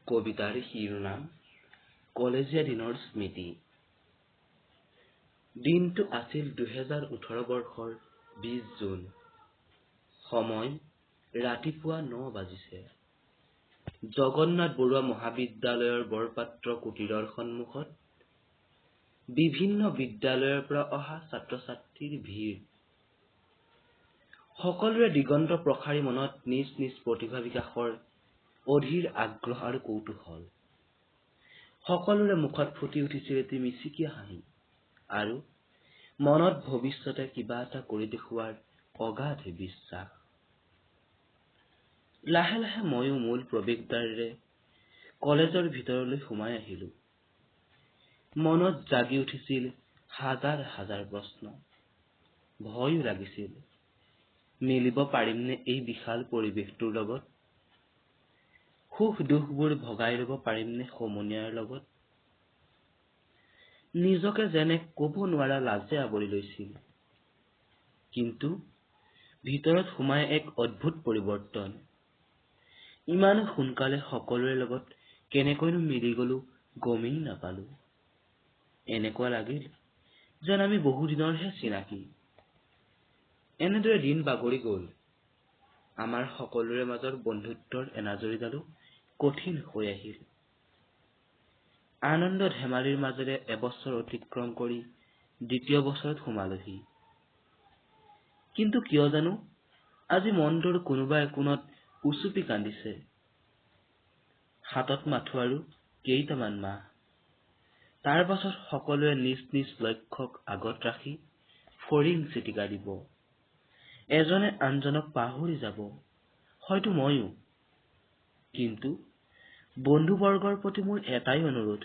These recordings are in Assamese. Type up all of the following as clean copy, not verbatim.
কবিতাৰ শিৰোনাম কলেজীয়া দিনৰ স্মৃতি। দিনটো আছিল 2018 বৰ্ষৰ 20 জুন। সময় ৰাতিপুৱা 9 বাজিছে। জগন্নাথ বৰুৱা মহাবিদ্যালয়ৰ বৰপাত্ৰ কুটিৰৰ সন্মুখত বিভিন্ন বিদ্যালয়ৰ পৰা অহা ছাত্ৰ-ছাত্ৰীৰ ভিৰ। সকলোৰে দিগন্ত প্ৰসাৰী মনত নিজ নিজ প্ৰতিভা বিকাশৰ অধীৰ আগ্ৰহ আৰু কৌতূহল। সকলোৰে মুখত ফুটি উঠিছিল এটি মিচিকীয়া হাঁহি আৰু মনত ভৱিষ্যতে কিবা এটা কৰি দেখুৱাৰ অগাধ বিশ্বাস। লাহে লাহে ময়ো মূল প্ৰৱেশদ্বাৰেৰে কলেজৰ ভিতৰলৈ সোমাই আহিলো। মনত জাগি উঠিছিল হাজাৰ হাজাৰ প্ৰশ্ন। ভয়ো লাগিছিল, মিলিব পাৰিমনে এই বিশাল পৰিৱেশটোৰ লগত? সুখ দুখবোৰ ভগাই লব পাৰিমনে সমনীয়াৰ লগত? নিজকে যেনে কব নোৱাৰা লাজে আৱৰি লৈছিল। কিন্তু ভিতৰত সোমাই এক অদ্ভুত পৰিৱৰ্তন। ইমান সোনকালে সকলোৰে লগত কেনেকৈনো মিলি গলো গমেই নাপালো। এনেকুৱা লাগিল যেন আমি বহুদিনৰহে চিনাকি। এনেদৰে দিন বাগৰি গল। আমাৰ সকলোৰে মাজৰ বন্ধুত্বৰ এনাজৰীডালো কঠিন হৈ আহিল। আনন্দ ধেমালিৰ মাজেৰে এবছৰ অতিক্ৰম কৰি দ্বিতীয় বছৰত সোমালোহি। কিন্তু কিয় জানো আজি মনটোৰ কোনোবা একোণত উচুপি কান্দিছে। হাতত মাথো আৰু কেইটামান মাহ। তাৰ পাছত সকলোৱে নিজ নিজ লক্ষ্যক আগত ৰাখি ফৰিং চিটিকা দিব। এজনে আনজনক পাহৰি যাব, হয়তো ময়ো। কিন্তু বন্ধুবৰ্গৰ প্ৰতি মোৰ এটাই অনুৰোধ,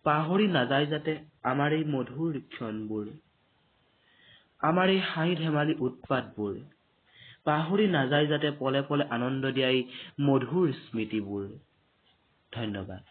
পাহৰি নাযায় যাতে আমাৰ এই মধুৰ ক্ষণবোৰ, আমাৰ এই হাঁহি ধেমালি উৎপাতবোৰ, পাহৰি নাযায় যাতে পলে পলে আনন্দ দিয়া এই মধুৰ স্মৃতিবোৰ। ধন্যবাদ।